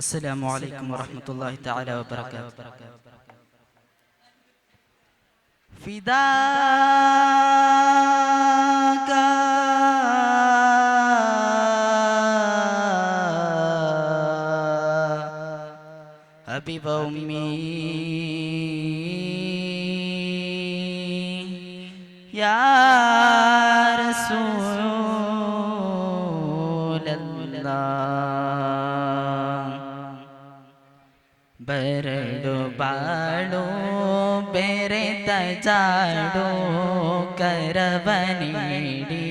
السلام عليكم ورحمة الله تعالى وبركاته. فداك أبي وأمي يا رسول الله. ಬರಡು ಬಾಳು ಬೆರೆತ ಜಾಡು ಕರವ ನೀಡಿ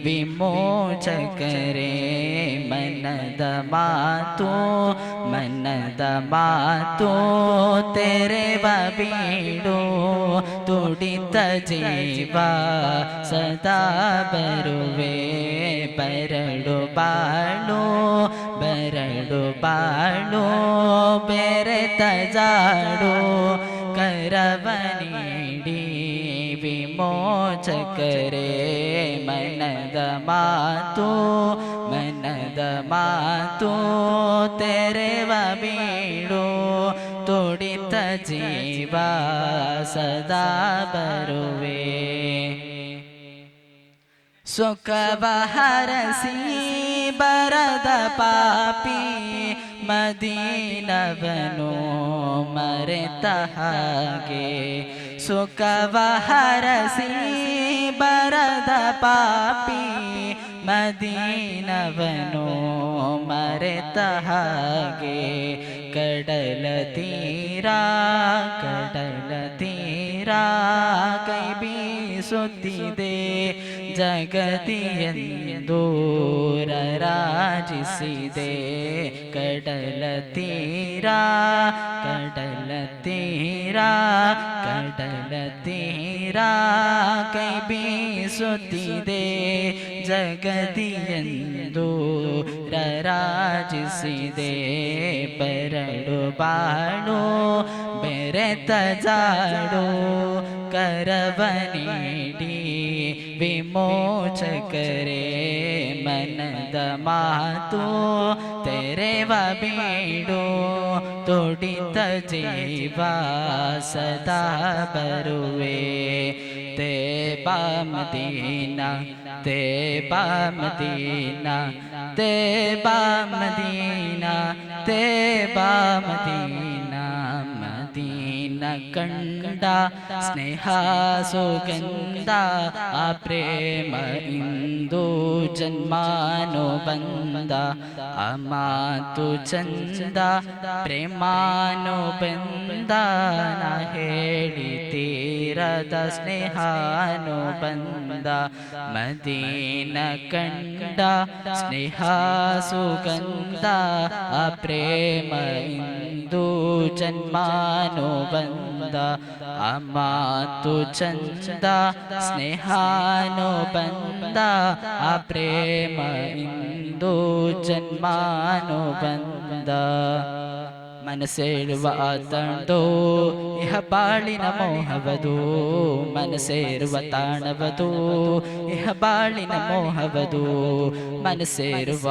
ವಿಮೋಚಕರೇ ಮನದ ಮಾತು ತೆರೆವ ಬೀಡು ತುಡಿತ ಜೀವ ಸದಾ ಬರುವೆ. ಬರಡು ಬಾಳು ಬೆರೆತ ಜಾಡು ಕರವ ನೀಡಿ ವಿಮೋಚಕರೇ ಮನದ ಮಾತು ತೆರೆವ ಬೀಡು ತುಡಿತ ಜೀವ ಸದಾ ಬರುವೆ. ಸುಖವ ಹರಸಿ ಬರದ ಪಾಪಿ ಮದೀನವನು ಮರೆತ ಹಾಗೆ. ಸುಖವ ಹರಸಿ ಬರದ ಪಾಪಿ ಮದೀನವನು ಮರೆತ ಹಾಗೆ. ಕಡಲ ತೀರ ಕೈ ಬೀಸುತ್ತಿದೆ ಜಗತಿಯೆಂದು ರಾಜಿಸಿದೆ. ಕಡಲ ತೀರ ಕೈ ಬೀಸುತ್ತಿದೆ ಜಗತಿಯೆಂದು ರಾಜಿಸಿದೆ. ಬರಡು ಬಾಳು ಬೆರೆತ ಜಾಡು ಕರವ ನೀಡಿ ವಿಮೋಚಕರೇ ಮನದ ಮಾತು ತೆರೆವ ಬೀಡು ತುಡಿತ ಜೀವ ಸದಾ ಬರುವೆ. ತೇಬಾ ಮದೀನಾ ಮದೀನ ಕಂಡ ಸ್ನೇಹ ಸುಗಂಧ ಆ ಪ್ರೇಮ ಇಂದು ಜನ್ಮಾನು ಬಂದ. ಆ ಮಾತು ಚಂದ ಪ್ರೇಮಾನು ಬಂದ ನಾ ಹೇಳಿ ತೀರದ ಸ್ನೇಹಾನು ಬಂದ. ಮದೀನ ಕಂಡ ಸ್ನೇಹ ಸುಗಂಧ ಆ ಪ್ರೇಮ ಇಂದು ಜನ್ಮಾನು ಬಂದ. ಆ ಮಾತು ಚಂದ ಸ್ನೇಹಾನು ಬಂದ ಆ ಪ್ರೇಮ ಇಂದು ಜನ್ಮಾನು ಬಂದ. ಮನಸೇರುವ ತಂಡೋ ಇಹ ಬಾಳಿನ ಮೋಹವದು. ಮನಸೇರುವ ತಾಣವದು ಇಹ ಬಾಳಿನ ಮೋಹವದು. ಮನಸೇರುವ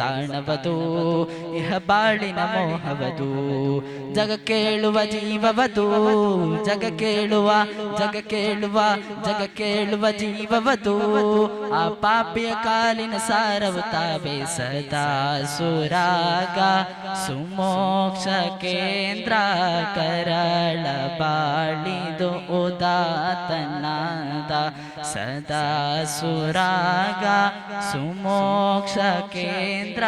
ತಾಣವದು ಇಹ ಬಾಳಿನ ಮೋಹವದು. ಜಗ ಕೇಳುವ ಜೀವವದು ಜಗ ಕೇಳುವ ಜೀವವದು. ಆ ಪಾಪಿಯ ಕಾಲಿನ ಸಾರವು ತಾವೇ ಸದಾ ಸುರಾಗ ಸುಮೋಕ್ಷ ಕೇಂದ್ರ ಕರಳ ಬಾಳಿದು ಉದಾತನಾದ. ಸದಾ ಸುರಾಗ ಸುಮೋಕ್ಷ ಕೇಂದ್ರ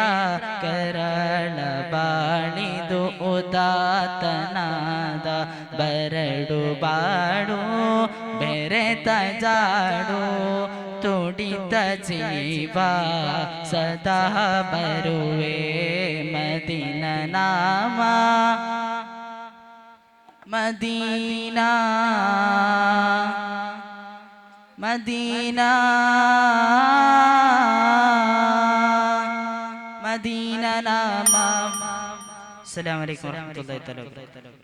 ಕರಳ ಬಾಳಿದು ಉದಾತನಾದ. ಬರಡು ಬಾಡು ಬೆರೆತ ಜಾಡು ತುಡಿತ ಜೀವ ಸದಾ ಬರುವೆ. ಮದೀನ ನಾಮ ಮದೀನಾ ನಾಮ. ಅಸ್ಸಲಾಮು ಅಲೈಕುಂ ವರಹಮತುಲ್ಲಾಹಿ ತಆಲಾ ವಬರಕಾತುಹು.